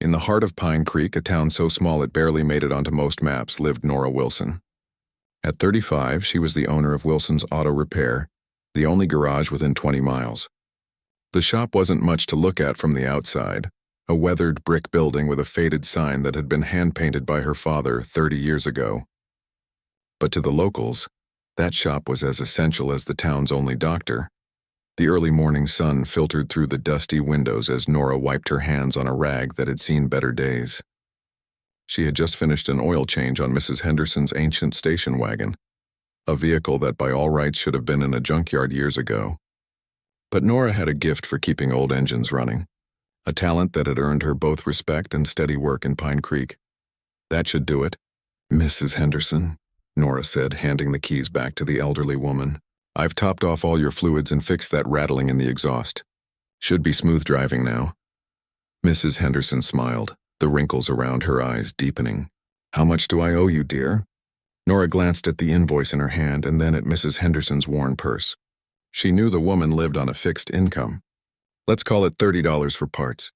In the heart of Pine Creek, a town so small it barely made it onto most maps, lived Nora Wilson. At 35, she was the owner of Wilson's Auto Repair, the only garage within 20 miles. The shop wasn't much to look at from the outside, a weathered brick building with a faded sign that had been hand-painted by her father 30 years ago. But to the locals, that shop was as essential as the town's only doctor. The early morning sun filtered through the dusty windows as Nora wiped her hands on a rag that had seen better days. She had just finished an oil change on Mrs. Henderson's ancient station wagon, a vehicle that by all rights should have been in a junkyard years ago. But Nora had a gift for keeping old engines running, a talent that had earned her both respect and steady work in Pine Creek. That should do it. Mrs. Henderson, Nora said, handing the keys back to the elderly woman. I've topped off all your fluids and fixed that rattling in the exhaust. Should be smooth driving now. Mrs. Henderson smiled, the wrinkles around her eyes deepening. How much do I owe you, dear? Nora glanced at the invoice in her hand and then at Mrs. Henderson's worn purse. She knew the woman lived on a fixed income. Let's call it $30 for parts.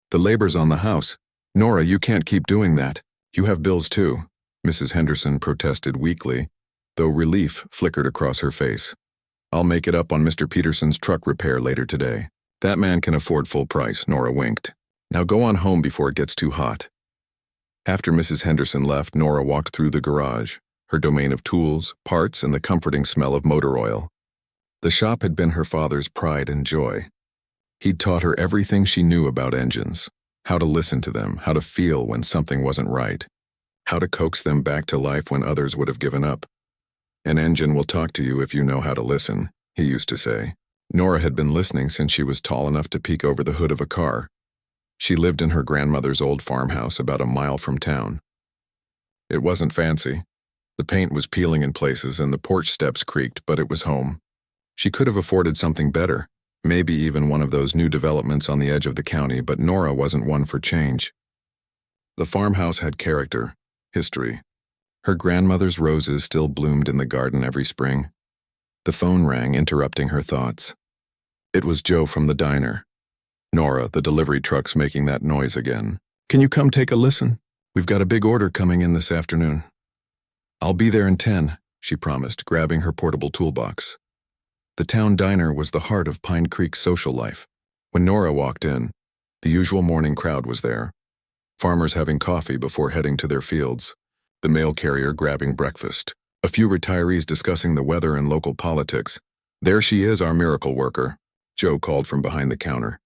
The labor's on the house. Nora, you can't keep doing that. You have bills too, Mrs. Henderson protested weakly, though relief flickered across her face. I'll make it up on Mr. Peterson's truck repair later today. That man can afford full price, Nora winked. Now go on home before it gets too hot. After Mrs. Henderson left, Nora walked through the garage, her domain of tools, parts, and the comforting smell of motor oil. The shop had been her father's pride and joy. He'd taught her everything she knew about engines, how to listen to them, how to feel when something wasn't right, how to coax them back to life when others would have given up. An engine will talk to you if you know how to listen, he used to say. Nora had been listening since she was tall enough to peek over the hood of a car. She lived in her grandmother's old farmhouse about a mile from town. It wasn't fancy. The paint was peeling in places and the porch steps creaked, but it was home. She could have afforded something better, maybe even one of those new developments on the edge of the county, but Nora wasn't one for change. The farmhouse had character, history. Her grandmother's roses still bloomed in the garden every spring. The phone rang, interrupting her thoughts. It was Joe from the diner. Nora, the delivery truck's making that noise again. Can you come take a listen? We've got a big order coming in this afternoon. I'll be there in 10, she promised, grabbing her portable toolbox. The town diner was the heart of Pine Creek's social life. When Nora walked in, the usual morning crowd was there. Farmers having coffee before heading to their fields. The mail carrier grabbing breakfast, a few retirees discussing the weather and local politics. There she is, our miracle worker, Joe called from behind the counter.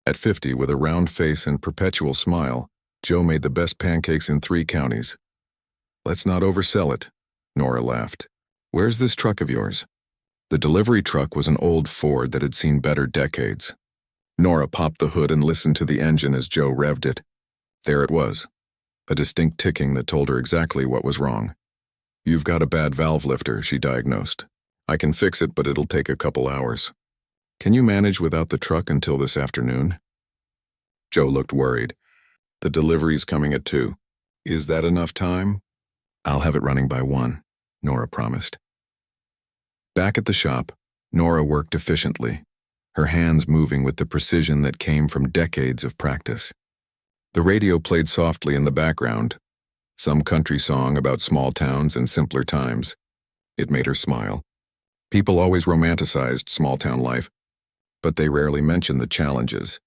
At 50, with a round face and perpetual smile, Joe made the best pancakes in 3 counties. Let's not oversell it, Nora laughed. Where's this truck of yours? The delivery truck was an old Ford that had seen better decades. Nora popped the hood and listened to the engine as Joe revved it. There it was. A distinct ticking that told her exactly what was wrong. You've got a bad valve lifter, she diagnosed. I can fix it, but it'll take a couple hours. Can you manage without the truck until this afternoon? Joe looked worried. The delivery's coming at 2. Is that enough time? I'll have it running by 1, Nora promised. Back at the shop, Nora worked efficiently, her hands moving with the precision that came from decades of practice. The radio played softly in the background, some country song about small towns and simpler times. It made her smile. People always romanticized small-town life, but they rarely mentioned the challenges,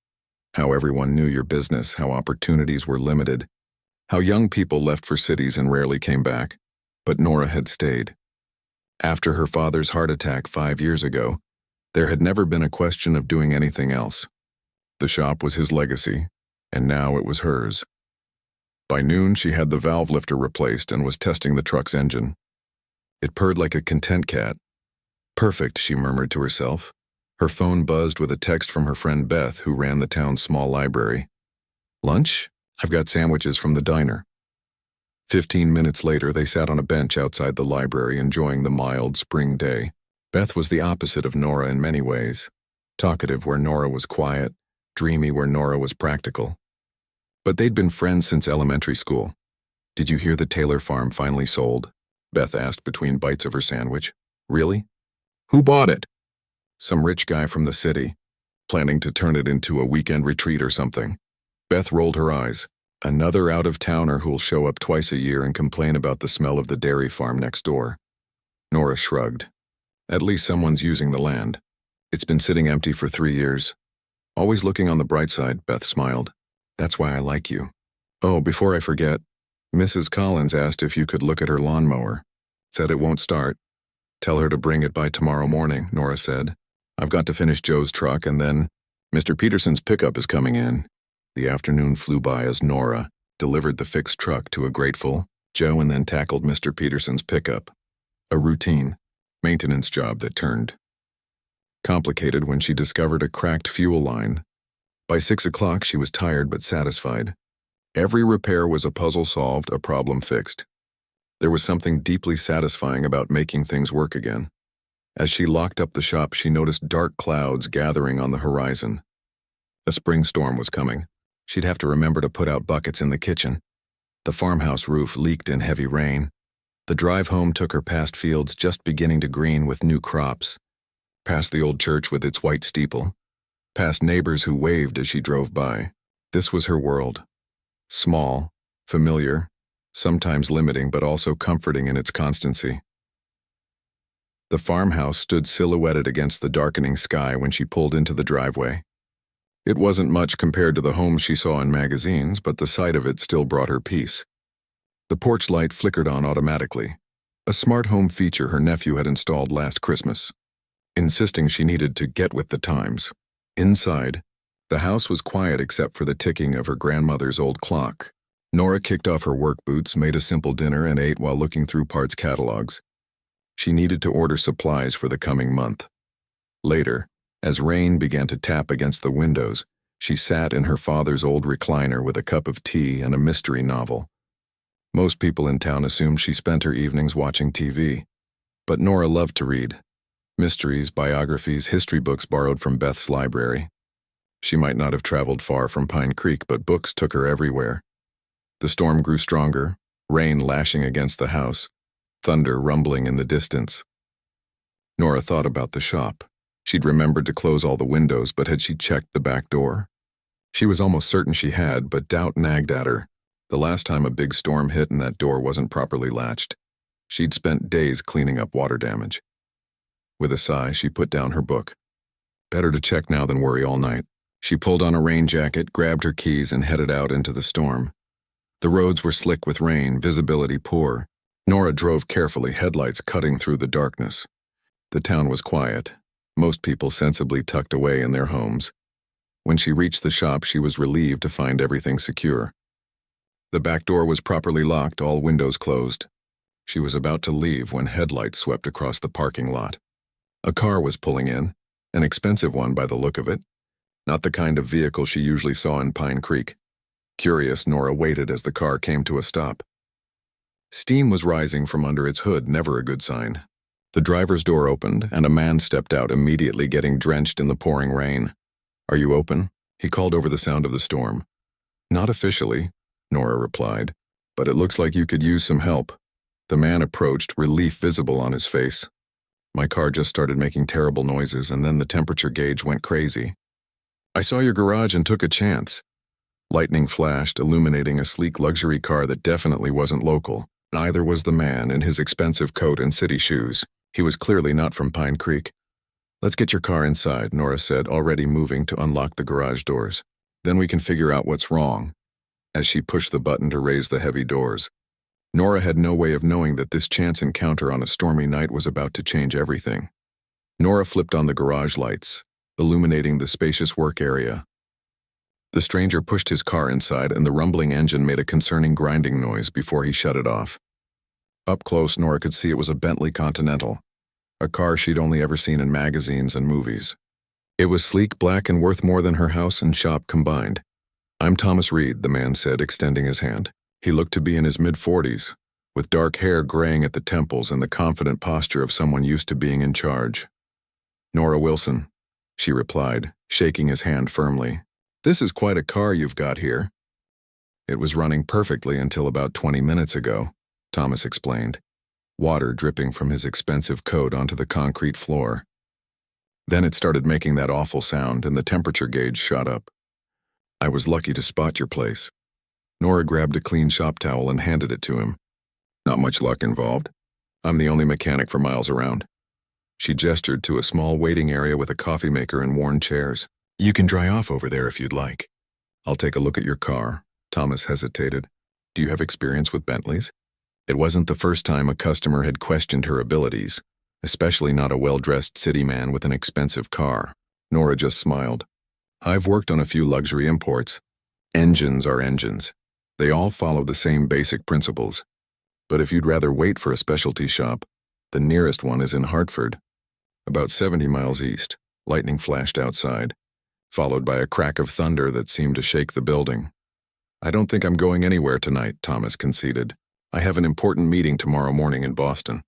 how everyone knew your business, how opportunities were limited, how young people left for cities and rarely came back, but Nora had stayed. After her father's heart attack 5 years ago, there had never been a question of doing anything else. The shop was his legacy, and now it was hers. By noon, she had the valve lifter replaced and was testing the truck's engine. It purred like a content cat. Perfect, she murmured to herself. Her phone buzzed with a text from her friend Beth, who ran the town's small library. Lunch? I've got sandwiches from the diner. 15 minutes later, they sat on a bench outside the library enjoying the mild spring day. Beth was the opposite of Nora in many ways. Talkative where Nora was quiet, dreamy where Nora was practical. But they'd been friends since elementary school. Did you hear the Taylor farm finally sold? Beth asked between bites of her sandwich. Really? Who bought it? Some rich guy from the city, planning to turn it into a weekend retreat or something. Beth rolled her eyes. Another out-of-towner who'll show up twice a year and complain about the smell of the dairy farm next door. Nora shrugged. At least someone's using the land. It's been sitting empty for 3 years. Always looking on the bright side, Beth smiled. That's why I like you. Oh, before I forget, Mrs. Collins asked if you could look at her lawnmower. Said it won't start. Tell her to bring it by tomorrow morning, Nora said. I've got to finish Joe's truck and then Mr. Peterson's pickup is coming in. The afternoon flew by as Nora delivered the fixed truck to a grateful Joe and then tackled Mr. Peterson's pickup. A routine, maintenance job that turned complicated when she discovered a cracked fuel line. By 6 o'clock, she was tired but satisfied. Every repair was a puzzle solved, a problem fixed. There was something deeply satisfying about making things work again. As she locked up the shop, she noticed dark clouds gathering on the horizon. A spring storm was coming. She'd have to remember to put out buckets in the kitchen. The farmhouse roof leaked in heavy rain. The drive home took her past fields just beginning to green with new crops, past the old church with its white steeple, past neighbors who waved as she drove by. This was her world. Small, familiar, sometimes limiting but also comforting in its constancy. The farmhouse stood silhouetted against the darkening sky when she pulled into the driveway. It wasn't much compared to the homes she saw in magazines, but the sight of it still brought her peace. The porch light flickered on automatically, a smart home feature her nephew had installed last Christmas, insisting she needed to get with the times. Inside, the house was quiet except for the ticking of her grandmother's old clock. Nora kicked off her work boots, made a simple dinner, and ate while looking through parts catalogs. She needed to order supplies for the coming month. Later, as rain began to tap against the windows, she sat in her father's old recliner with a cup of tea and a mystery novel. Most people in town assumed she spent her evenings watching TV, but Nora loved to read. Mysteries, biographies, history books borrowed from Beth's library. She might not have traveled far from Pine Creek, but books took her everywhere. The storm grew stronger, rain lashing against the house, thunder rumbling in the distance. Nora thought about the shop. She'd remembered to close all the windows, but had she checked the back door? She was almost certain she had, but doubt nagged at her. The last time a big storm hit and that door wasn't properly latched, she'd spent days cleaning up water damage. With a sigh, she put down her book. Better to check now than worry all night. She pulled on a rain jacket, grabbed her keys, and headed out into the storm. The roads were slick with rain, visibility poor. Nora drove carefully, headlights cutting through the darkness. The town was quiet, most people sensibly tucked away in their homes. When she reached the shop, she was relieved to find everything secure. The back door was properly locked, all windows closed. She was about to leave when headlights swept across the parking lot. A car was pulling in, an expensive one by the look of it, not the kind of vehicle she usually saw in Pine Creek. Curious, Nora waited as the car came to a stop. Steam was rising from under its hood, never a good sign. The driver's door opened, and a man stepped out, immediately getting drenched in the pouring rain. "Are you open?" he called over the sound of the storm. "Not officially," Nora replied, "but it looks like you could use some help." The man approached, relief visible on his face. "My car just started making terrible noises, and then the temperature gauge went crazy. I saw your garage and took a chance." Lightning flashed, illuminating a sleek luxury car that definitely wasn't local. Neither was the man in his expensive coat and city shoes. He was clearly not from Pine Creek. "Let's get your car inside," Nora said, already moving to unlock the garage doors. "Then we can figure out what's wrong," as she pushed the button to raise the heavy doors. Nora had no way of knowing that this chance encounter on a stormy night was about to change everything. Nora flipped on the garage lights, illuminating the spacious work area. The stranger pushed his car inside, and the rumbling engine made a concerning grinding noise before he shut it off. Up close, Nora could see it was a Bentley Continental, a car she'd only ever seen in magazines and movies. It was sleek, black, and worth more than her house and shop combined. "I'm Thomas Reed," the man said, extending his hand. He looked to be in his mid-40s, with dark hair graying at the temples and the confident posture of someone used to being in charge. "Nora Wilson," she replied, shaking his hand firmly. "This is quite a car you've got here." "It was running perfectly until about 20 minutes ago," Thomas explained, water dripping from his expensive coat onto the concrete floor. "Then it started making that awful sound and the temperature gauge shot up. I was lucky to spot your place." Nora grabbed a clean shop towel and handed it to him. Not much luck involved. I'm the only mechanic for miles around. She gestured to a small waiting area with a coffee maker and worn chairs. You can dry off over there if you'd like. I'll take a look at your car. Thomas hesitated. Do you have experience with Bentleys? It wasn't the first time a customer had questioned her abilities, especially not a well-dressed city man with an expensive car. Nora just smiled. I've worked on a few luxury imports. Engines are engines. They all follow the same basic principles. But if you'd rather wait for a specialty shop, the nearest one is in Hartford. About 70 miles east, lightning flashed outside, followed by a crack of thunder that seemed to shake the building. I don't think I'm going anywhere tonight, Thomas conceded. I have an important meeting tomorrow morning in Boston.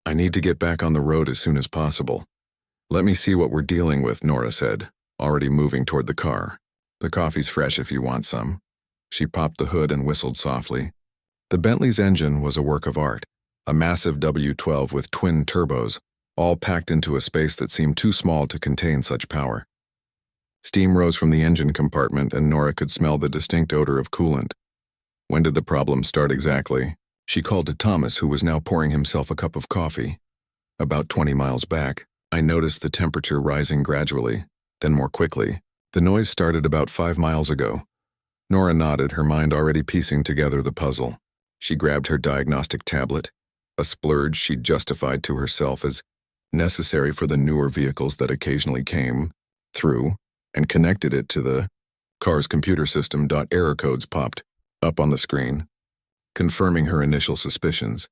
I need to get back on the road as soon as possible. Let me see what we're dealing with, Nora said, already moving toward the car. The coffee's fresh if you want some. She popped the hood and whistled softly. The Bentley's engine was a work of art, a massive W12 with twin turbos, all packed into a space that seemed too small to contain such power. Steam rose from the engine compartment and Nora could smell the distinct odor of coolant. When did the problem start exactly? She called to Thomas, who was now pouring himself a cup of coffee. About 20 miles back, I noticed the temperature rising gradually, then more quickly. The noise started about 5 miles ago. Nora nodded, her mind already piecing together the puzzle. She grabbed her diagnostic tablet, a splurge she'd justified to herself as necessary for the newer vehicles that occasionally came through, and connected it to the car's computer system. Error codes popped up on the screen, confirming her initial suspicions.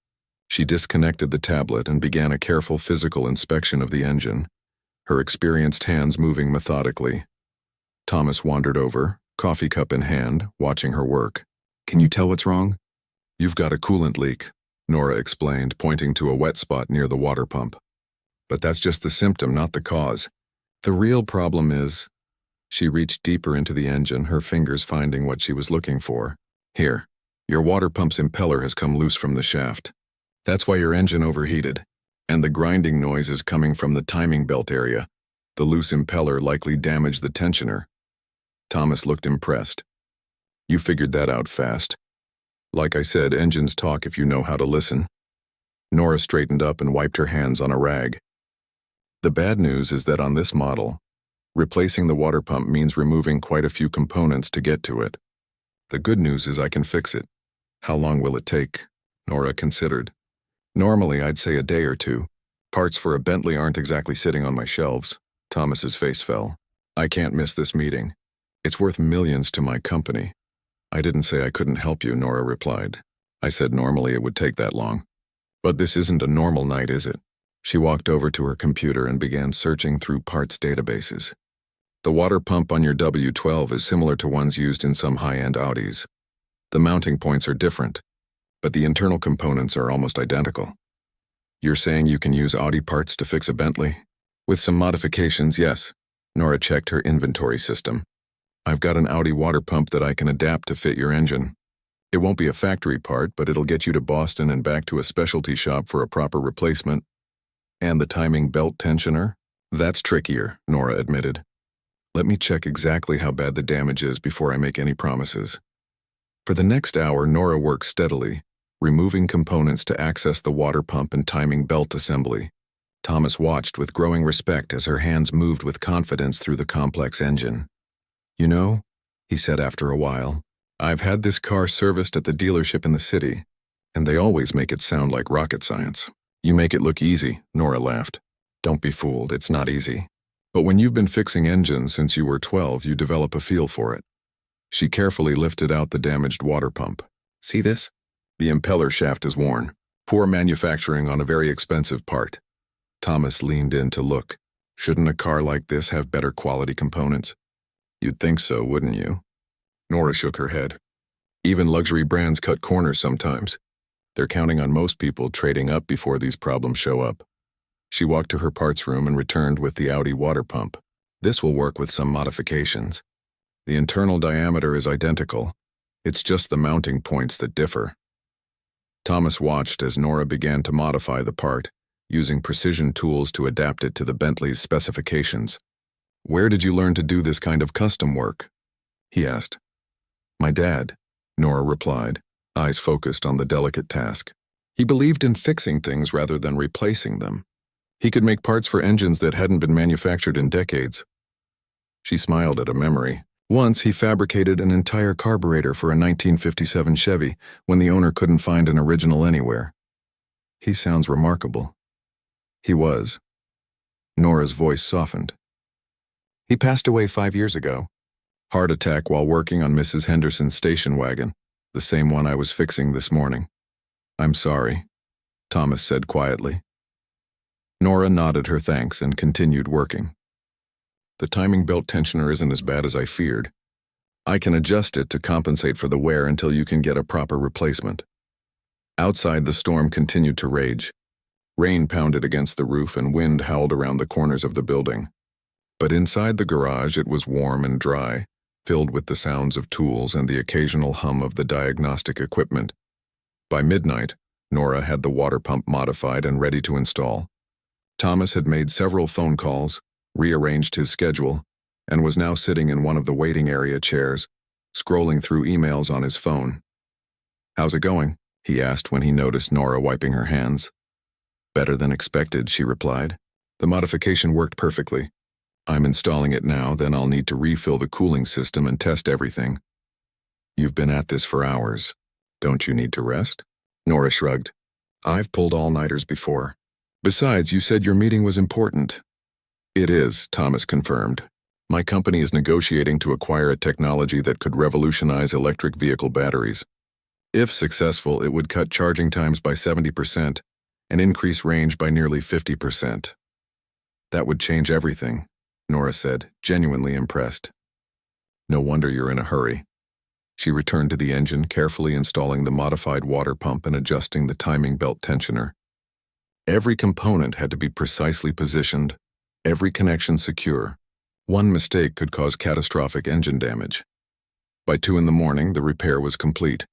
She disconnected the tablet and began a careful physical inspection of the engine, her experienced hands moving methodically. Thomas wandered over, coffee cup in hand, watching her work. Can you tell what's wrong? You've got a coolant leak, Nora explained, pointing to a wet spot near the water pump. But that's just the symptom, not the cause. The real problem is... She reached deeper into the engine, her fingers finding what she was looking for. Here, your water pump's impeller has come loose from the shaft. That's why your engine overheated. And the grinding noise is coming from the timing belt area. The loose impeller likely damaged the tensioner. Thomas looked impressed. You figured that out fast. Like I said, engines talk if you know how to listen. Nora straightened up and wiped her hands on a rag. The bad news is that on this model, replacing the water pump means removing quite a few components to get to it. The good news is I can fix it. How long will it take? Nora considered. Normally, I'd say a day or two. Parts for a Bentley aren't exactly sitting on my shelves. Thomas's face fell. I can't miss this meeting. It's worth millions to my company. I didn't say I couldn't help you, Nora replied. I said normally it would take that long. But this isn't a normal night, is it? She walked over to her computer and began searching through parts databases. The water pump on your W12 is similar to ones used in some high-end Audis. The mounting points are different, but the internal components are almost identical. You're saying you can use Audi parts to fix a Bentley? With some modifications, yes. Nora checked her inventory system. I've got an Audi water pump that I can adapt to fit your engine. It won't be a factory part, but it'll get you to Boston and back to a specialty shop for a proper replacement. And the timing belt tensioner? That's trickier, Nora admitted. Let me check exactly how bad the damage is before I make any promises. For the next hour, Nora worked steadily, removing components to access the water pump and timing belt assembly. Thomas watched with growing respect as her hands moved with confidence through the complex engine. You know, he said after a while, I've had this car serviced at the dealership in the city, and they always make it sound like rocket science. You make it look easy, Nora laughed. Don't be fooled, it's not easy. But when you've been fixing engines since you were 12, you develop a feel for it. She carefully lifted out the damaged water pump. See this? The impeller shaft is worn. Poor manufacturing on a very expensive part. Thomas leaned in to look. Shouldn't a car like this have better quality components? You'd think so, wouldn't you? Nora shook her head. Even luxury brands cut corners sometimes. They're counting on most people trading up before these problems show up. She walked to her parts room and returned with the Audi water pump. This will work with some modifications. The internal diameter is identical. It's just the mounting points that differ. Thomas watched as Nora began to modify the part, using precision tools to adapt it to the Bentley's specifications. Where did you learn to do this kind of custom work? He asked. My dad. Nora replied, eyes focused on the delicate task. He believed in fixing things rather than replacing them. He could make parts for engines that hadn't been manufactured in decades. She smiled at a memory. Once he fabricated an entire carburetor for a 1957 Chevy when the owner couldn't find an original anywhere. He sounds remarkable. He was. Nora's voice softened. He passed away 5 years ago. Heart attack while working on Mrs. Henderson's station wagon, the same one I was fixing this morning. I'm sorry, Thomas said quietly. Nora nodded her thanks and continued working. The timing belt tensioner isn't as bad as I feared. I can adjust it to compensate for the wear until you can get a proper replacement. Outside, the storm continued to rage. Rain pounded against the roof and wind howled around the corners of the building. But inside the garage it was warm and dry, filled with the sounds of tools and the occasional hum of the diagnostic equipment. By midnight, Nora had the water pump modified and ready to install. Thomas had made several phone calls, rearranged his schedule, and was now sitting in one of the waiting area chairs, scrolling through emails on his phone. "How's it going?" he asked when he noticed Nora wiping her hands. "Better than expected," she replied. "The modification worked perfectly. I'm installing it now, then I'll need to refill the cooling system and test everything." "You've been at this for hours. Don't you need to rest?" Nora shrugged. "I've pulled all-nighters before. Besides, you said your meeting was important." "It is," Thomas confirmed. "My company is negotiating to acquire a technology that could revolutionize electric vehicle batteries. If successful, it would cut charging times by 70% and increase range by nearly 50%. That would change everything," Nora said, genuinely impressed. "No wonder you're in a hurry." She returned to the engine, carefully installing the modified water pump and adjusting the timing belt tensioner. Every component had to be precisely positioned, every connection secure. One mistake could cause catastrophic engine damage. By 2 a.m, the repair was complete.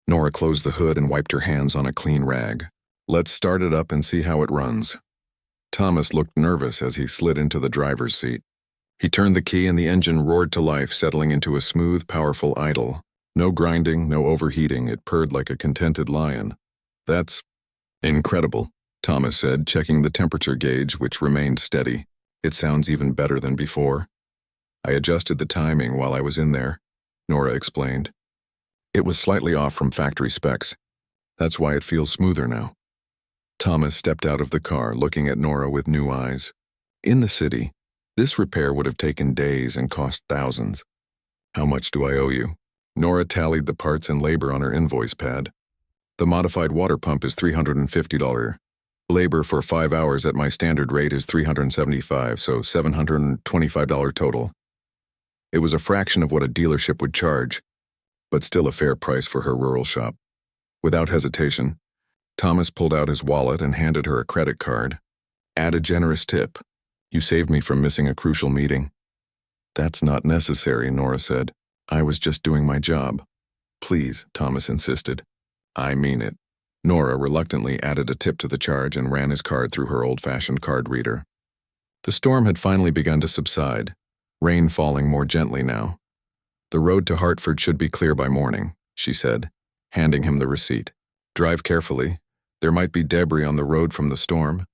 Nora closed the hood and wiped her hands on a clean rag. "Let's start it up and see how it runs." Thomas looked nervous as he slid into the driver's seat. He turned the key and the engine roared to life, settling into a smooth, powerful idle. No grinding, no overheating, it purred like a contented lion. "That's incredible," Thomas said, checking the temperature gauge, which remained steady. "It sounds even better than before." "I adjusted the timing while I was in there," Nora explained. "It was slightly off from factory specs. That's why it feels smoother now." Thomas stepped out of the car, looking at Nora with new eyes. In the city, this repair would have taken days and cost thousands. "How much do I owe you?" Nora tallied the parts and labor on her invoice pad. "The modified water pump is $350. Labor for 5 hours at my standard rate is $375, so $725 total. It was a fraction of what a dealership would charge, but still a fair price for her rural shop." Without hesitation, Thomas pulled out his wallet and handed her a credit card. "Add a generous tip. You saved me from missing a crucial meeting." "That's not necessary," Nora said. "I was just doing my job." "Please," Thomas insisted. "I mean it." Nora reluctantly added a tip to the charge and ran his card through her old-fashioned card reader. The storm had finally begun to subside, rain falling more gently now. "The road to Hartford should be clear by morning," she said, handing him the receipt. "Drive carefully. There might be debris on the road from the storm."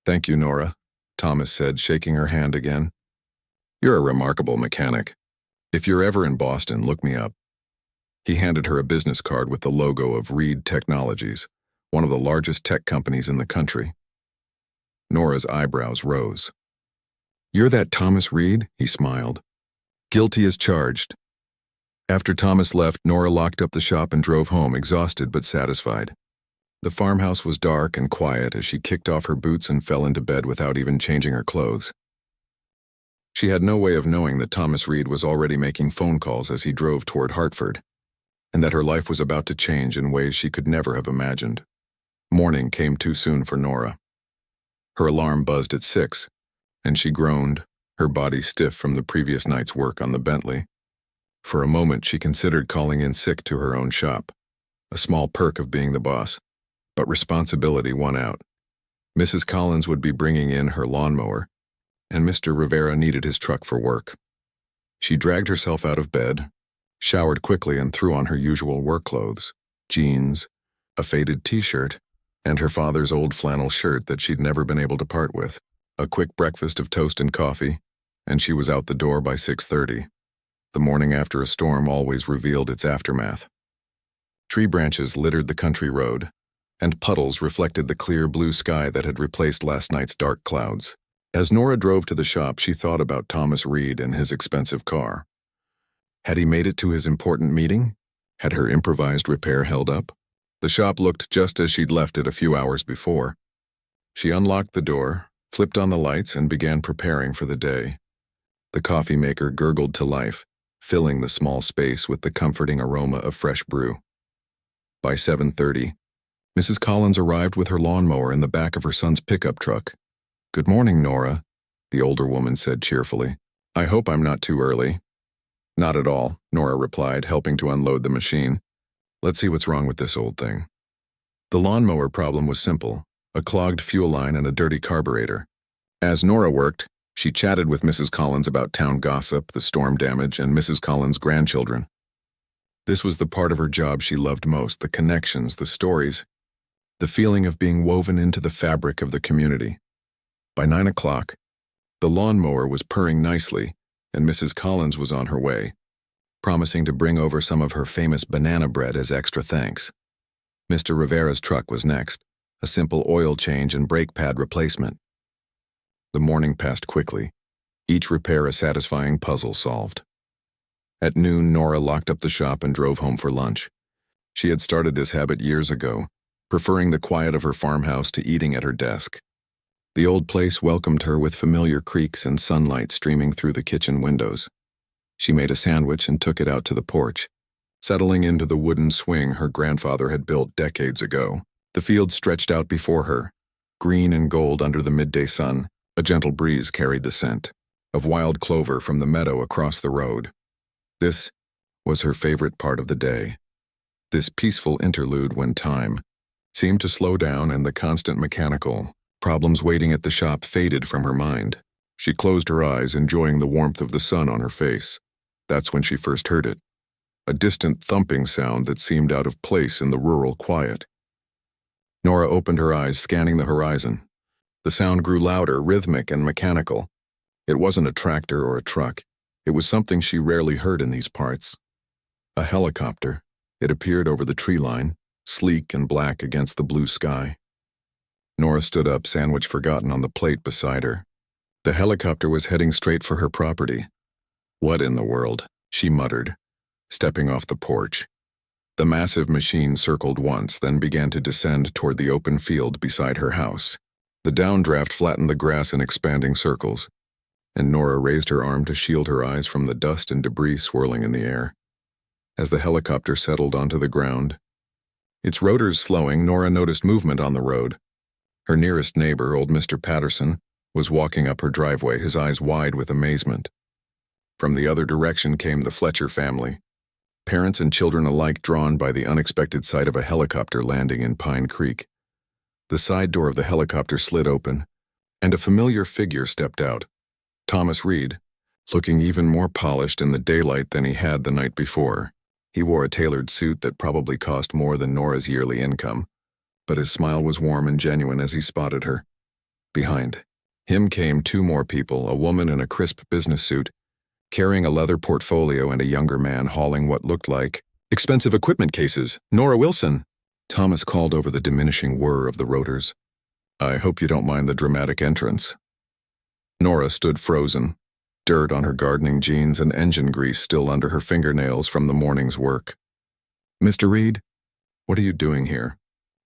"Thank you, Nora," Thomas said, shaking her hand again. "You're a remarkable mechanic. If you're ever in Boston, look me up." He handed her a business card with the logo of Reed Technologies, one of the largest tech companies in the country. Nora's eyebrows rose. "You're that Thomas Reed?" he smiled. "Guilty as charged." After Thomas left, Nora locked up the shop and drove home, exhausted but satisfied. The farmhouse was dark and quiet as she kicked off her boots and fell into bed without even changing her clothes. She had no way of knowing that Thomas Reed was already making phone calls as he drove toward Hartford, and that her life was about to change in ways she could never have imagined. Morning came too soon for Nora. Her alarm buzzed at 6, and she groaned, her body stiff from the previous night's work on the Bentley. For a moment she considered calling in sick to her own shop, a small perk of being the boss, but responsibility won out. Mrs. Collins would be bringing in her lawnmower, and Mr. Rivera needed his truck for work. She dragged herself out of bed, showered quickly and threw on her usual work clothes, jeans, a faded t-shirt, and her father's old flannel shirt that she'd never been able to part with. A quick breakfast of toast and coffee, and she was out the door by 6:30. The morning after a storm always revealed its aftermath. Tree branches littered the country road, and puddles reflected the clear blue sky that had replaced last night's dark clouds. As Nora drove to the shop, she thought about Thomas Reed and his expensive car. Had he made it to his important meeting? Had her improvised repair held up? The shop looked just as she'd left it a few hours before. She unlocked the door, flipped on the lights, and began preparing for the day. The coffee maker gurgled to life, filling the small space with the comforting aroma of fresh brew. By 7:30, Mrs. Collins arrived with her lawnmower in the back of her son's pickup truck. "Good morning, Nora," the older woman said cheerfully. "I hope I'm not too early." "Not at all," Nora replied, helping to unload the machine. "Let's see what's wrong with this old thing." The lawnmower problem was simple: a clogged fuel line and a dirty carburetor. As Nora worked, she chatted with Mrs. Collins about town gossip, the storm damage, and Mrs. Collins' grandchildren. This was the part of her job she loved most: the connections, the stories, the feeling of being woven into the fabric of the community. By 9 o'clock, the lawnmower was purring nicely, and Mrs. Collins was on her way, promising to bring over some of her famous banana bread as extra thanks. Mr. Rivera's truck was next, a simple oil change and brake pad replacement. The morning passed quickly, each repair a satisfying puzzle solved. At noon, Nora locked up the shop and drove home for lunch. She had started this habit years ago, preferring the quiet of her farmhouse to eating at her desk. The old place welcomed her with familiar creaks and sunlight streaming through the kitchen windows. She made a sandwich and took it out to the porch, settling into the wooden swing her grandfather had built decades ago. The field stretched out before her, green and gold under the midday sun. A gentle breeze carried the scent of wild clover from the meadow across the road. This was her favorite part of the day. This peaceful interlude when time seemed to slow down and the constant mechanical problems waiting at the shop faded from her mind. She closed her eyes, enjoying the warmth of the sun on her face. That's when she first heard it. A distant thumping sound that seemed out of place in the rural quiet. Nora opened her eyes, scanning the horizon. The sound grew louder, rhythmic, and mechanical. It wasn't a tractor or a truck. It was something she rarely heard in these parts. A helicopter. It appeared over the tree line, sleek and black against the blue sky. Nora stood up, sandwich forgotten on the plate beside her. The helicopter was heading straight for her property. "What in the world?" she muttered, stepping off the porch. The massive machine circled once, then began to descend toward the open field beside her house. The downdraft flattened the grass in expanding circles, and Nora raised her arm to shield her eyes from the dust and debris swirling in the air. As the helicopter settled onto the ground, its rotors slowing, Nora noticed movement on the road. Her nearest neighbor, old Mr. Patterson, was walking up her driveway, his eyes wide with amazement. From the other direction came the Fletcher family, parents and children alike drawn by the unexpected sight of a helicopter landing in Pine Creek. The side door of the helicopter slid open, and a familiar figure stepped out. Thomas Reed, looking even more polished in the daylight than he had the night before. He wore a tailored suit that probably cost more than Nora's yearly income, but his smile was warm and genuine as he spotted her. Behind him came two more people, a woman in a crisp business suit, carrying a leather portfolio, and a younger man hauling what looked like expensive equipment cases. "Nora Wilson," Thomas called over the diminishing whir of the rotors. "I hope you don't mind the dramatic entrance." Nora stood frozen, dirt on her gardening jeans and engine grease still under her fingernails from the morning's work. "Mr. Reed, what are you doing here?"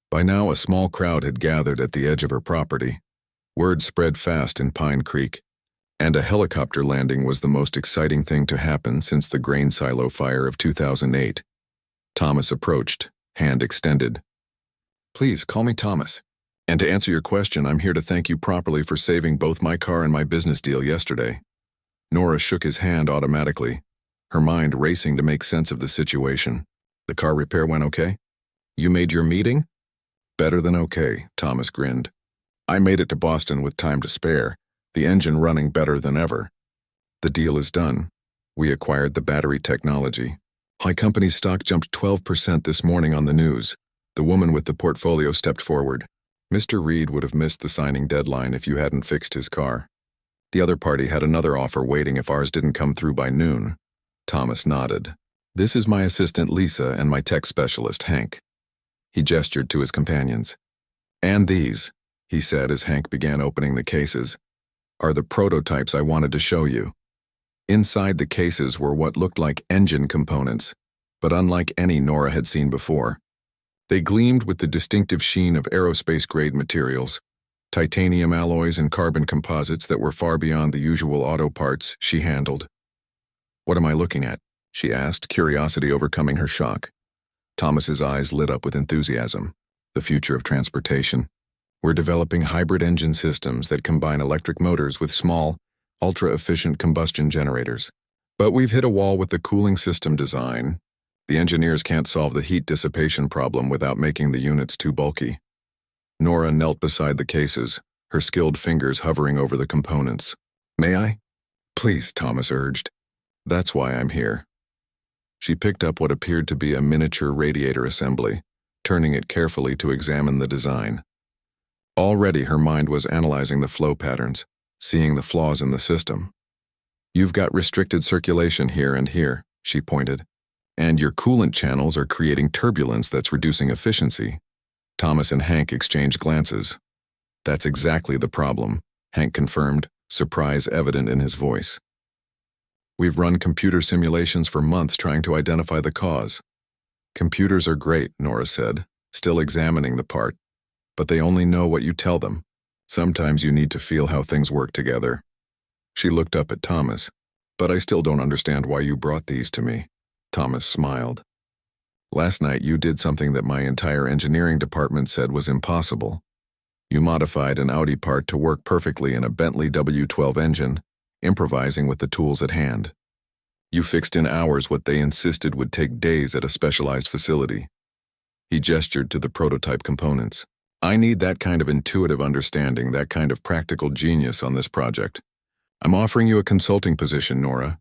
By now a small crowd had gathered at the edge of her property. Word spread fast in Pine Creek, and a helicopter landing was the most exciting thing to happen since the grain silo fire of 2008. Thomas approached, hand extended. "Please, call me Thomas. And to answer your question, I'm here to thank you properly for saving both my car and my business deal yesterday." Nora shook his hand automatically, her mind racing to make sense of the situation. "The car repair went okay? You made your meeting?" "Better than okay," Thomas grinned. "I made it to Boston with time to spare, the engine running better than ever. The deal is done. We acquired the battery technology. My company's stock jumped 12% this morning on the news. The woman with the portfolio stepped forward. Mr. Reed would have missed the signing deadline if you hadn't fixed his car. The other party had another offer waiting if ours didn't come through by noon. Thomas nodded. This is my assistant Lisa and my tech specialist Hank. He gestured to his companions. And these, he said as Hank began opening the cases, are the prototypes I wanted to show you. Inside the cases were what looked like engine components, but unlike any Nora had seen before. They gleamed with the distinctive sheen of aerospace-grade materials, titanium alloys and carbon composites that were far beyond the usual auto parts she handled. What am I looking at? She asked, curiosity overcoming her shock. Thomas's eyes lit up with enthusiasm. The future of transportation. We're developing hybrid engine systems that combine electric motors with small, ultra-efficient combustion generators. But we've hit a wall with the cooling system design. The engineers can't solve the heat dissipation problem without making the units too bulky. Nora knelt beside the cases, her skilled fingers hovering over the components. May I? Please, Thomas urged. That's why I'm here. She picked up what appeared to be a miniature radiator assembly, turning it carefully to examine the design. Already her mind was analyzing the flow patterns, seeing the flaws in the system. You've got restricted circulation here and here, she pointed, and your coolant channels are creating turbulence that's reducing efficiency. Thomas and Hank exchanged glances. That's exactly the problem, Hank confirmed, surprise evident in his voice. We've run computer simulations for months trying to identify the cause. Computers are great, Nora said, still examining the part, but they only know what you tell them. Sometimes you need to feel how things work together. She looked up at Thomas. But I still don't understand why you brought these to me. Thomas smiled. Last night you did something that my entire engineering department said was impossible. You modified an Audi part to work perfectly in a Bentley W12 engine, improvising with the tools at hand. You fixed in hours what they insisted would take days at a specialized facility. He gestured to the prototype components. I need that kind of intuitive understanding, that kind of practical genius on this project. I'm offering you a consulting position, Nora.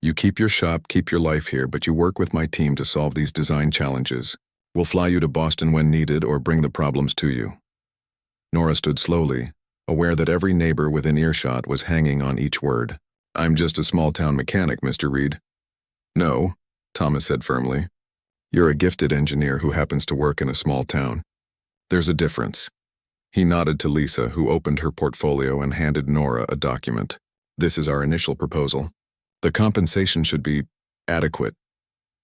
You keep your shop, keep your life here, but you work with my team to solve these design challenges. We'll fly you to Boston when needed or bring the problems to you. Nora stood slowly, aware that every neighbor within earshot was hanging on each word. I'm just a small-town mechanic, Mr. Reed. No, Thomas said firmly. You're a gifted engineer who happens to work in a small town. There's a difference. He nodded to Lisa, who opened her portfolio and handed Nora a document. This is our initial proposal. The compensation should be adequate.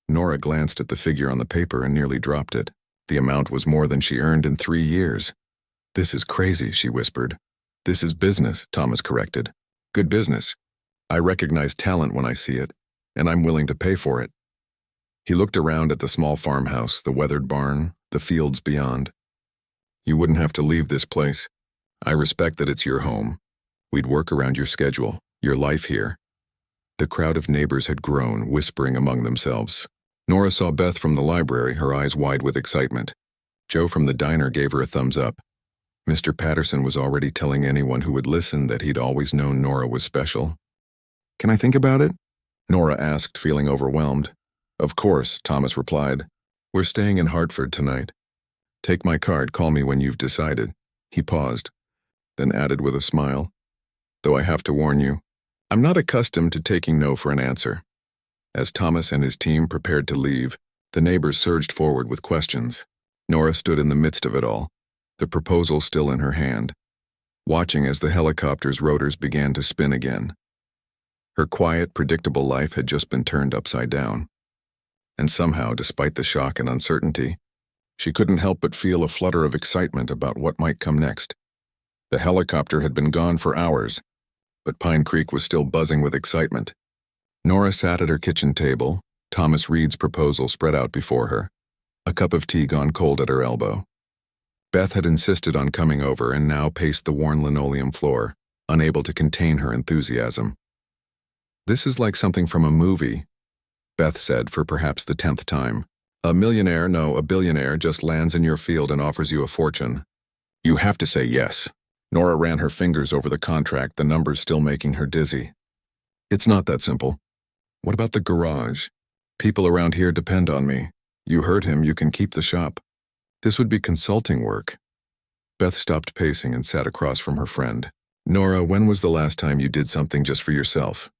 Nora glanced at the figure on the paper and nearly dropped it. The amount was more than she earned in 3 years. This is crazy, she whispered. This is business, Thomas corrected. Good business. I recognize talent when I see it, and I'm willing to pay for it. He looked around at the small farmhouse, the weathered barn, the fields beyond. You wouldn't have to leave this place. I respect that it's your home. We'd work around your schedule, your life here. The crowd of neighbors had grown, whispering among themselves. Nora saw Beth from the library, her eyes wide with excitement. Joe from the diner gave her a thumbs up. Mr. Patterson was already telling anyone who would listen that he'd always known Nora was special. Can I think about it? Nora asked, feeling overwhelmed. Of course, Thomas replied. We're staying in Hartford tonight. Take my card, call me when you've decided. He paused, then added with a smile. Though I have to warn you, I'm not accustomed to taking no for an answer. As Thomas and his team prepared to leave, the neighbors surged forward with questions. Nora stood in the midst of it all, the proposal still in her hand, watching as the helicopter's rotors began to spin again. Her quiet, predictable life had just been turned upside down. And somehow, despite the shock and uncertainty, she couldn't help but feel a flutter of excitement about what might come next. The helicopter had been gone for hours, but Pine Creek was still buzzing with excitement. Nora sat at her kitchen table, Thomas Reed's proposal spread out before her, a cup of tea gone cold at her elbow. Beth had insisted on coming over and now paced the worn linoleum floor, unable to contain her enthusiasm. This is like something from a movie, Beth said for perhaps the 10th time. A billionaire just lands in your field and offers you a fortune. You have to say yes. Nora ran her fingers over the contract, the numbers still making her dizzy. It's not that simple. What about the garage? People around here depend on me. You heard him, you can keep the shop. This would be consulting work. Beth stopped pacing and sat across from her friend. Nora, when was the last time you did something just for yourself?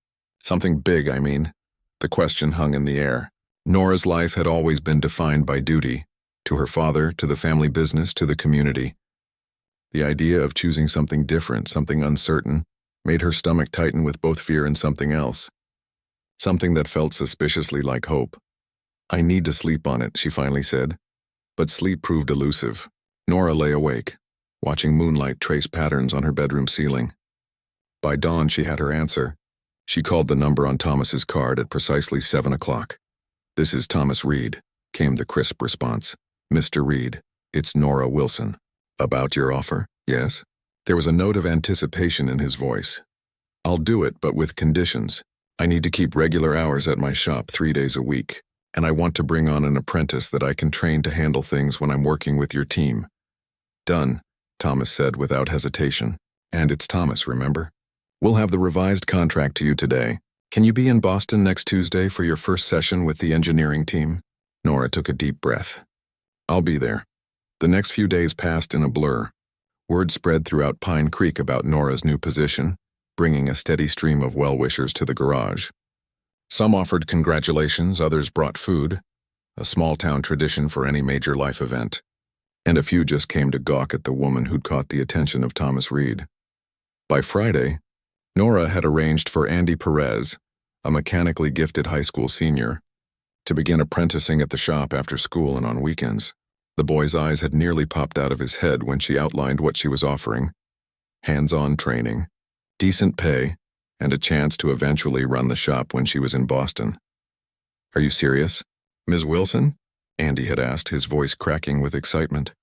Something big, I mean. The question hung in the air. Nora's life had always been defined by duty, to her father, to the family business, to the community. The idea of choosing something different, something uncertain, made her stomach tighten with both fear and something else. Something that felt suspiciously like hope. I need to sleep on it, she finally said. But sleep proved elusive. Nora lay awake, watching moonlight trace patterns on her bedroom ceiling. By dawn, she had her answer. She called the number on Thomas's card at precisely 7 o'clock. "This is Thomas Reed," came the crisp response. "Mr. Reed, it's Nora Wilson." "About your offer?" "Yes." There was a note of anticipation in his voice. "I'll do it, but with conditions. I need to keep regular hours at my shop 3 days a week, and I want to bring on an apprentice that I can train to handle things when I'm working with your team." "Done," Thomas said without hesitation. "And it's Thomas, remember? We'll have the revised contract to you today. Can you be in Boston next Tuesday for your first session with the engineering team?" Nora took a deep breath. "I'll be there." The next few days passed in a blur. Word spread throughout Pine Creek about Nora's new position, bringing a steady stream of well-wishers to the garage. Some offered congratulations, others brought food, a small-town tradition for any major life event. And a few just came to gawk at the woman who'd caught the attention of Thomas Reed. By Friday, Nora had arranged for Andy Perez, a mechanically gifted high school senior, to begin apprenticing at the shop after school and on weekends. The boy's eyes had nearly popped out of his head when she outlined what she was offering: hands-on training, decent pay, and a chance to eventually run the shop when she was in Boston. "Are you serious, Ms. Wilson?" Andy had asked, his voice cracking with excitement.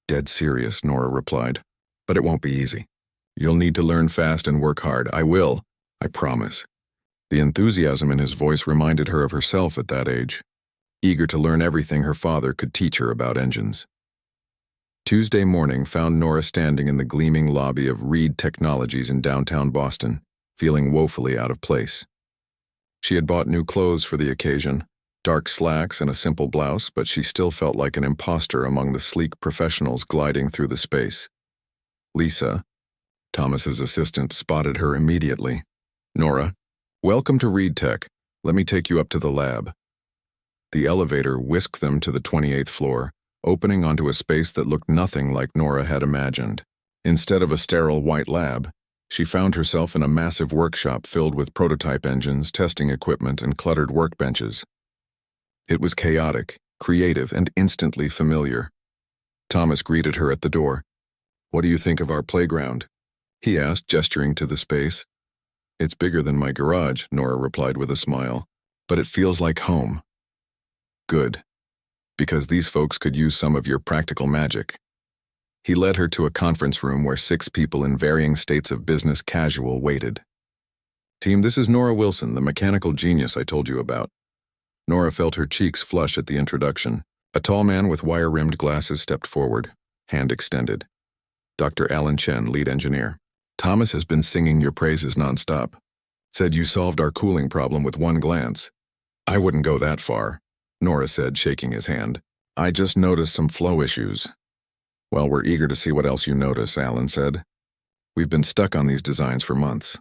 "Dead serious," Nora replied. "But it won't be easy. You'll need to learn fast and work hard. I will, I promise." The enthusiasm in his voice reminded her of herself at that age, eager to learn everything her father could teach her about engines. Tuesday morning found Nora standing in the gleaming lobby of Reed Technologies in downtown Boston, feeling woefully out of place. She had bought new clothes for the occasion, dark slacks and a simple blouse, but she still felt like an imposter among the sleek professionals gliding through the space. Lisa, Thomas's assistant, spotted her immediately. "Nora, welcome to Reed Tech. Let me take you up to the lab." The elevator whisked them to the 28th floor, opening onto a space that looked nothing like Nora had imagined. Instead of a sterile white lab, she found herself in a massive workshop filled with prototype engines, testing equipment, and cluttered workbenches. It was chaotic, creative, and instantly familiar. Thomas greeted her at the door. "What do you think of our playground?" he asked, gesturing to the space. "It's bigger than my garage," Nora replied with a smile, "but it feels like home." "Good, because these folks could use some of your practical magic." He led her to a conference room where 6 people in varying states of business casual waited. "Team, this is Nora Wilson, the mechanical genius I told you about." Nora felt her cheeks flush at the introduction. A tall man with wire-rimmed glasses stepped forward, hand extended. "Dr. Alan Chen, lead engineer. Thomas has been singing your praises nonstop. Said you solved our cooling problem with one glance." "I wouldn't go that far," Nora said, shaking his hand. "I just noticed some flow issues." "Well, we're eager to see what else you notice," Alan said. "We've been stuck on these designs for months."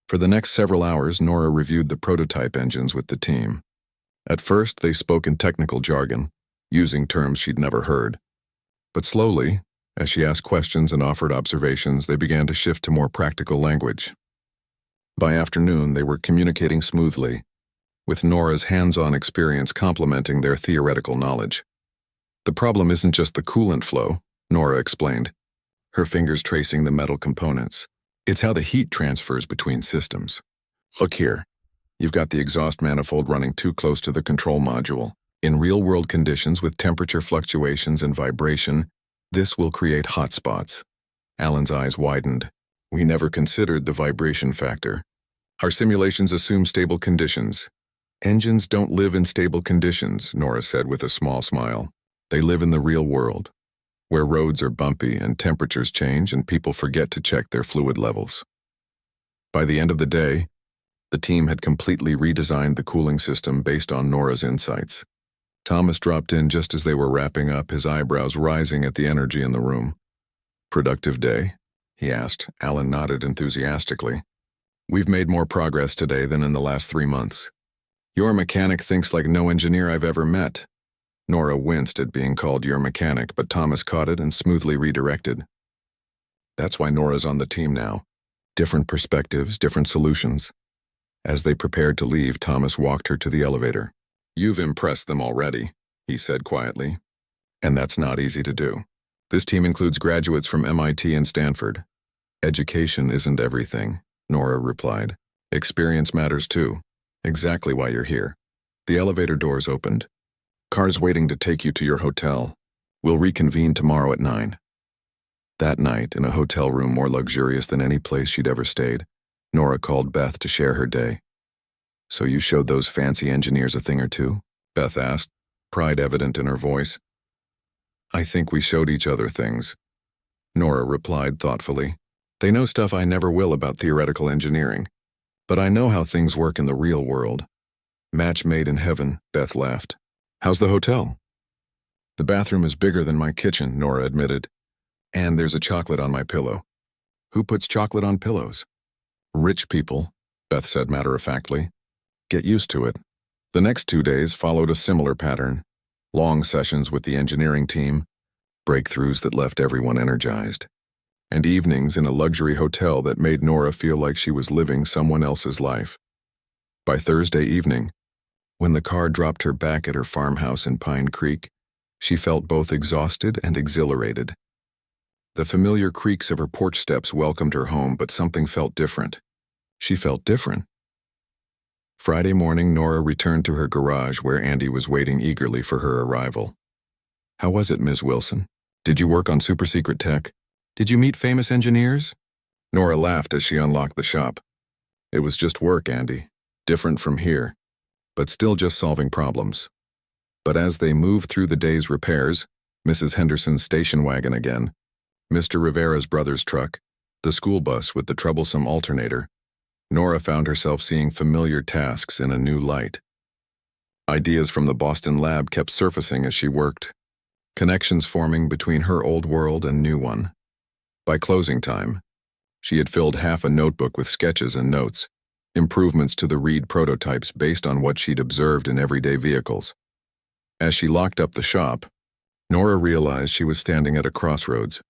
For the next several hours, Nora reviewed the prototype engines with the team. At first, they spoke in technical jargon, using terms she'd never heard. But slowly, as she asked questions and offered observations, they began to shift to more practical language. By afternoon, they were communicating smoothly, with Nora's hands-on experience complementing their theoretical knowledge. "The problem isn't just the coolant flow," Nora explained, her fingers tracing the metal components. "It's how the heat transfers between systems. Look here. You've got the exhaust manifold running too close to the control module. In real-world conditions with temperature fluctuations and vibration, this will create hotspots." Alan's eyes widened. "We never considered the vibration factor. Our simulations assume stable conditions." "Engines don't live in stable conditions," Nora said with a small smile. "They live in the real world, where roads are bumpy and temperatures change and people forget to check their fluid levels." By the end of the day, The team had completely redesigned the cooling system based on Nora's insights. Thomas dropped in just as they were wrapping up, his eyebrows rising at the energy in the room. "Productive day?" he asked. Alan nodded enthusiastically. "We've made more progress today than in the last 3 months. Your mechanic thinks like no engineer I've ever met." Nora winced at being called your mechanic, but Thomas caught it and smoothly redirected. "That's why Nora's on the team now. Different perspectives, different solutions." As they prepared to leave, Thomas walked her to the elevator. "You've impressed them already," he said quietly. "And that's not easy to do. This team includes graduates from MIT and Stanford." "Education isn't everything," Nora replied. "Experience matters too. Exactly why you're here." The elevator doors opened. "Car's waiting to take you to your hotel. We'll reconvene tomorrow at 9. That night, in a hotel room more luxurious than any place she'd ever stayed, Nora called Beth to share her day. "So you showed those fancy engineers a thing or two?" Beth asked, pride evident in her voice. "I think we showed each other things," Nora replied thoughtfully. "They know stuff I never will about theoretical engineering. But I know how things work in the real world." "Match made in heaven," Beth laughed. "How's the hotel?" "The bathroom is bigger than my kitchen," Nora admitted. "And there's a chocolate on my pillow." "Who puts chocolate on pillows?" "Rich people," Beth said matter-of-factly. "Get used to it." The next 2 days followed a similar pattern. Long sessions with the engineering team, breakthroughs that left everyone energized, and evenings in a luxury hotel that made Nora feel like she was living someone else's life. By Thursday evening, when the car dropped her back at her farmhouse in Pine Creek, she felt both exhausted and exhilarated. The familiar creaks of her porch steps welcomed her home, but something felt different. She felt different. Friday morning, Nora returned to her garage where Andy was waiting eagerly for her arrival. "How was it, Ms. Wilson? Did you work on super-secret tech? Did you meet famous engineers?" Nora laughed as she unlocked the shop. "It was just work, Andy. Different from here, but still just solving problems." But as they moved through the day's repairs, Mrs. Henderson's station wagon again, Mr. Rivera's brother's truck, the school bus with the troublesome alternator, Nora found herself seeing familiar tasks in a new light. Ideas from the Boston lab kept surfacing as she worked, connections forming between her old world and new one. By closing time, she had filled half a notebook with sketches and notes, improvements to the Reed prototypes based on what she'd observed in everyday vehicles. As she locked up the shop, Nora realized she was standing at a crossroads.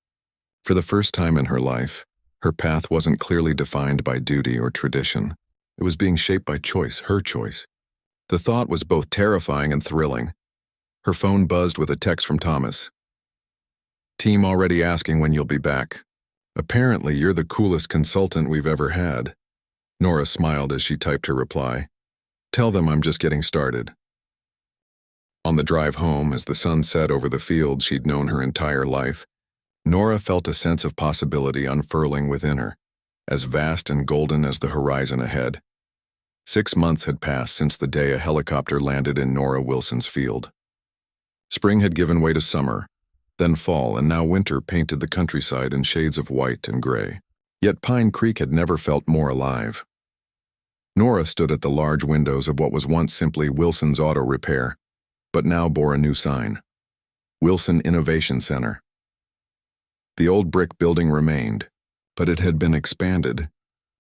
For the first time in her life, her path wasn't clearly defined by duty or tradition. It was being shaped by choice, her choice. The thought was both terrifying and thrilling. Her phone buzzed with a text from Thomas. "Team already asking when you'll be back. Apparently you're the coolest consultant we've ever had." Nora smiled as she typed her reply. "Tell them I'm just getting started." On the drive home, as the sun set over the fields she'd known her entire life, Nora felt a sense of possibility unfurling within her, as vast and golden as the horizon ahead. 6 months had passed since the day a helicopter landed in Nora Wilson's field. Spring had given way to summer, then fall, and now winter painted the countryside in shades of white and gray. Yet Pine Creek had never felt more alive. Nora stood at the large windows of what was once simply Wilson's Auto Repair, but now bore a new sign: Wilson Innovation Center. The old brick building remained, but it had been expanded,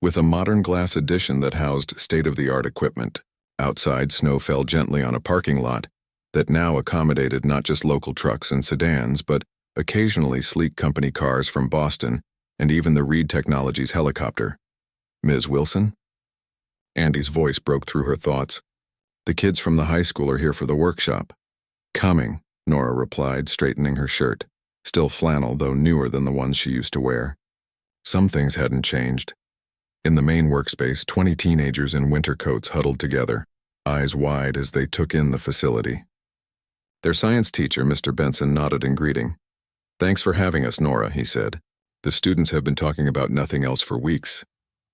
with a modern glass addition that housed state-of-the-art equipment. Outside, snow fell gently on a parking lot that now accommodated not just local trucks and sedans, but occasionally sleek company cars from Boston and even the Reed Technologies helicopter. "Ms. Wilson?" Andy's voice broke through her thoughts. "The kids from the high school are here for the workshop." "Coming," Nora replied, straightening her shirt, still flannel though newer than the ones she used to wear. Some things hadn't changed. In the main workspace, 20 teenagers in winter coats huddled together, eyes wide as they took in the facility. Their science teacher, Mr. Benson, nodded in greeting. "Thanks for having us, Nora," he said. "The students have been talking about nothing else for weeks."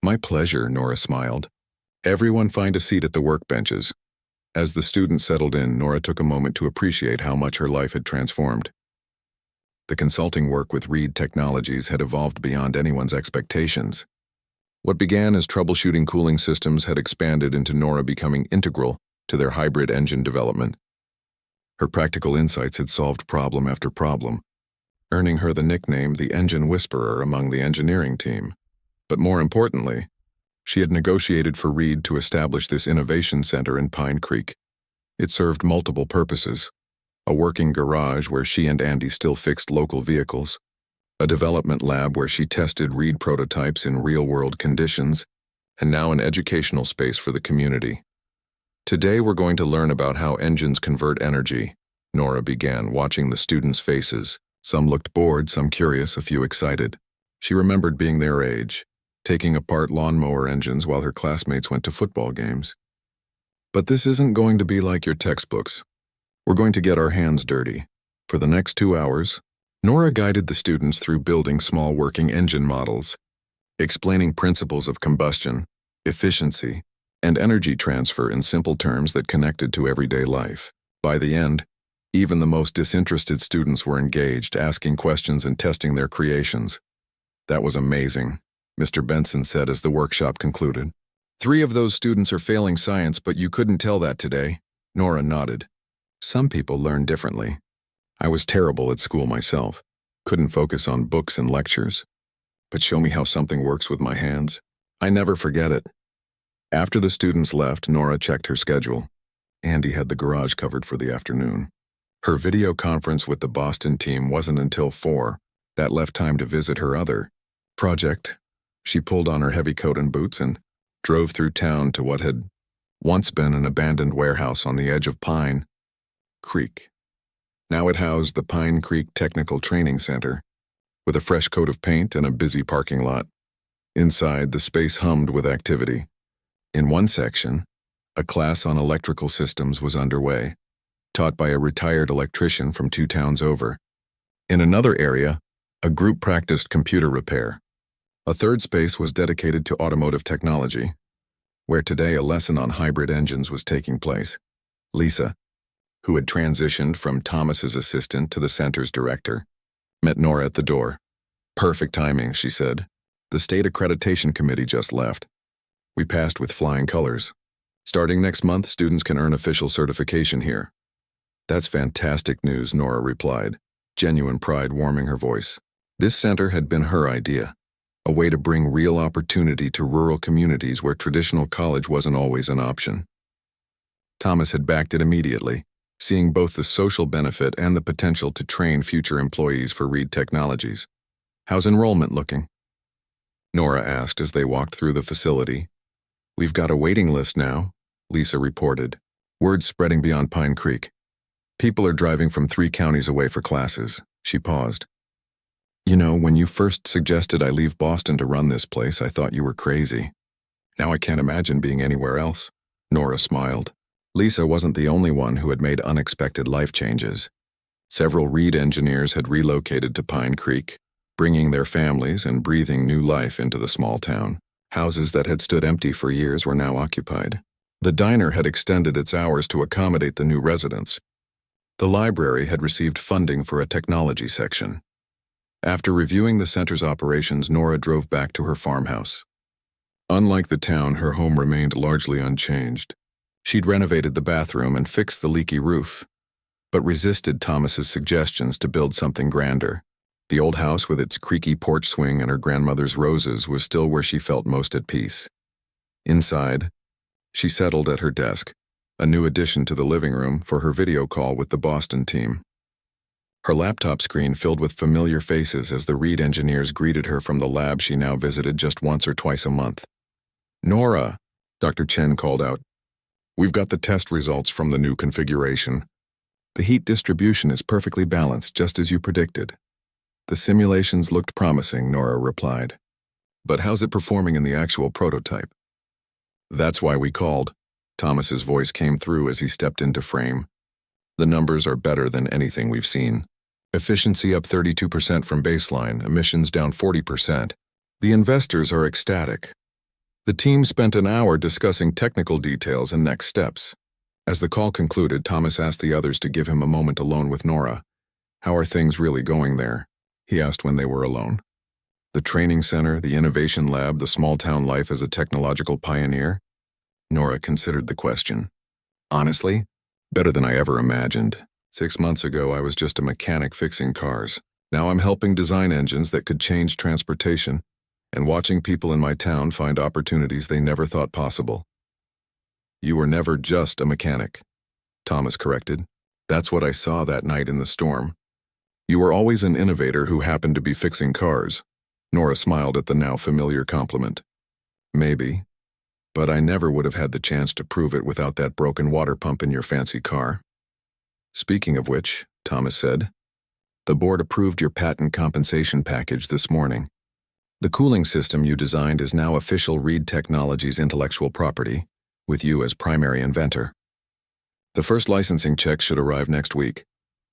"My pleasure," Nora smiled. "Everyone find a seat at the workbenches." As the students settled in, Nora took a moment to appreciate how much her life had transformed. The consulting work with Reed Technologies had evolved beyond anyone's expectations. What began as troubleshooting cooling systems had expanded into Nora becoming integral to their hybrid engine development. Her practical insights had solved problem after problem, earning her the nickname the Engine Whisperer among the engineering team. But more importantly, she had negotiated for Reed to establish this innovation center in Pine Creek. It served multiple purposes: a working garage where she and Andy still fixed local vehicles, a development lab where she tested Reed prototypes in real-world conditions, and now an educational space for the community. Today we're going to learn about how engines convert energy, Nora began, watching the students' faces. Some looked bored, some curious, a few excited. She remembered being their age, taking apart lawnmower engines while her classmates went to football games. But this isn't going to be like your textbooks. We're going to get our hands dirty. For the next 2 hours, Nora guided the students through building small working engine models, explaining principles of combustion, efficiency, and energy transfer in simple terms that connected to everyday life. By the end, even the most disinterested students were engaged, asking questions and testing their creations. That was amazing, Mr. Benson said as the workshop concluded. 3 of those students are failing science, but you couldn't tell that today. Nora nodded. Some people learn differently. I was terrible at school myself. Couldn't focus on books and lectures. But show me how something works with my hands. I never forget it. After the students left, Nora checked her schedule. Andy had the garage covered for the afternoon. Her video conference with the Boston team wasn't until 4. That left time to visit her other project. She pulled on her heavy coat and boots and drove through town to what had once been an abandoned warehouse on the edge of Pine Creek. Now it housed the Pine Creek Technical Training Center, with a fresh coat of paint and a busy parking lot. Inside, the space hummed with activity. In one section, a class on electrical systems was underway, taught by a retired electrician from 2 towns over. In another area, a group practiced computer repair. A third space was dedicated to automotive technology, where today a lesson on hybrid engines was taking place. Lisa, who had transitioned from Thomas's assistant to the center's director, met Nora at the door. Perfect timing, she said. The state accreditation committee just left. We passed with flying colors. Starting next month, students can earn official certification here. That's fantastic news, Nora replied, genuine pride warming her voice. This center had been her idea, a way to bring real opportunity to rural communities where traditional college wasn't always an option. Thomas had backed it immediately, seeing both the social benefit and the potential to train future employees for Reed Technologies. How's enrollment looking? Nora asked as they walked through the facility. We've got a waiting list now, Lisa reported, word spreading beyond Pine Creek. People are driving from 3 counties away for classes. She paused. You know, when you first suggested I leave Boston to run this place, I thought you were crazy. Now I can't imagine being anywhere else. Nora smiled. Lisa wasn't the only one who had made unexpected life changes. Several Reed engineers had relocated to Pine Creek, bringing their families and breathing new life into the small town. Houses that had stood empty for years were now occupied. The diner had extended its hours to accommodate the new residents. The library had received funding for a technology section. After reviewing the center's operations, Nora drove back to her farmhouse. Unlike the town, her home remained largely unchanged. She'd renovated the bathroom and fixed the leaky roof, but resisted Thomas's suggestions to build something grander. The old house with its creaky porch swing and her grandmother's roses was still where she felt most at peace. Inside, she settled at her desk, a new addition to the living room, for her video call with the Boston team. Her laptop screen filled with familiar faces as the Reed engineers greeted her from the lab she now visited just once or twice a month. Nora, Dr. Chen called out. We've got the test results from the new configuration. The heat distribution is perfectly balanced, just as you predicted. The simulations looked promising, Nora replied. But how's it performing in the actual prototype? That's why we called. Thomas's voice came through as he stepped into frame. The numbers are better than anything we've seen. Efficiency up 32% from baseline, emissions down 40%. The investors are ecstatic. The team spent an hour discussing technical details and next steps. As the call concluded, Thomas asked the others to give him a moment alone with Nora. How are things really going there? He asked when they were alone. The training center, the innovation lab, the small-town life as a technological pioneer? Nora considered the question. Honestly, better than I ever imagined. 6 months ago, I was just a mechanic fixing cars. Now I'm helping design engines that could change transportation and watching people in my town find opportunities they never thought possible. You were never just a mechanic, Thomas corrected. That's what I saw that night in the storm. You were always an innovator who happened to be fixing cars. Nora smiled at the now familiar compliment. Maybe, but I never would have had the chance to prove it without that broken water pump in your fancy car. Speaking of which, Thomas said, the board approved your patent compensation package this morning. The cooling system you designed is now official Reed Technologies' intellectual property, with you as primary inventor. The first licensing check should arrive next week.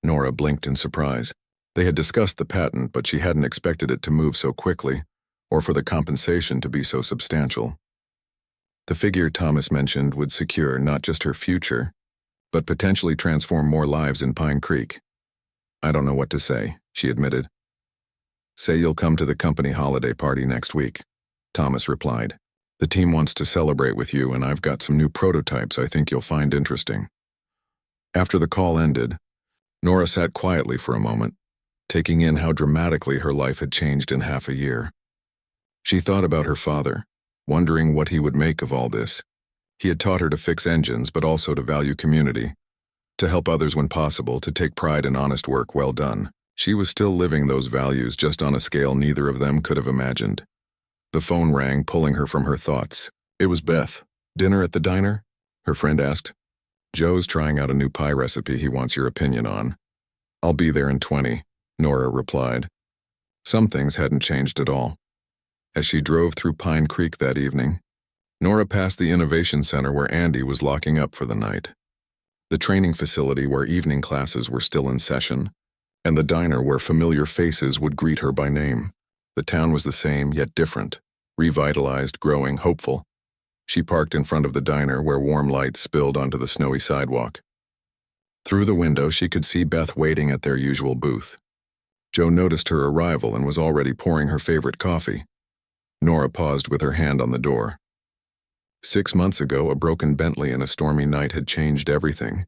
Nora blinked in surprise. They had discussed the patent, but she hadn't expected it to move so quickly, or for the compensation to be so substantial. The figure Thomas mentioned would secure not just her future, but potentially transform more lives in Pine Creek. I don't know what to say, she admitted. Say you'll come to the company holiday party next week, Thomas replied. The team wants to celebrate with you, and I've got some new prototypes I think you'll find interesting. After the call ended, Nora sat quietly for a moment, taking in how dramatically her life had changed in half a year. She thought about her father, wondering what he would make of all this. He had taught her to fix engines, but also to value community, to help others when possible, to take pride in honest work well done. She was still living those values, just on a scale neither of them could have imagined. The phone rang, pulling her from her thoughts. It was Beth. Dinner at the diner? Her friend asked. Joe's trying out a new pie recipe he wants your opinion on. I'll be there in 20, Nora replied. Some things hadn't changed at all. As she drove through Pine Creek that evening, Nora passed the Innovation Center where Andy was locking up for the night, the training facility where evening classes were still in session, and the diner where familiar faces would greet her by name. The town was the same, yet different, revitalized, growing, hopeful. She parked in front of the diner where warm light spilled onto the snowy sidewalk. Through the window, she could see Beth waiting at their usual booth. Joe noticed her arrival and was already pouring her favorite coffee. Nora paused with her hand on the door. 6 months ago, a broken Bentley and a stormy night had changed everything.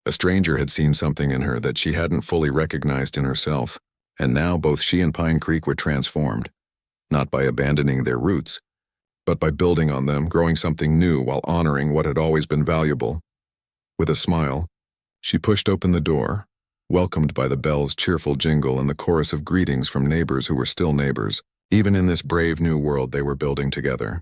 A stranger had seen something in her that she hadn't fully recognized in herself, and now both she and Pine Creek were transformed, not by abandoning their roots, but by building on them, growing something new while honoring what had always been valuable. With a smile, she pushed open the door, welcomed by the bell's cheerful jingle and the chorus of greetings from neighbors who were still neighbors, even in this brave new world they were building together.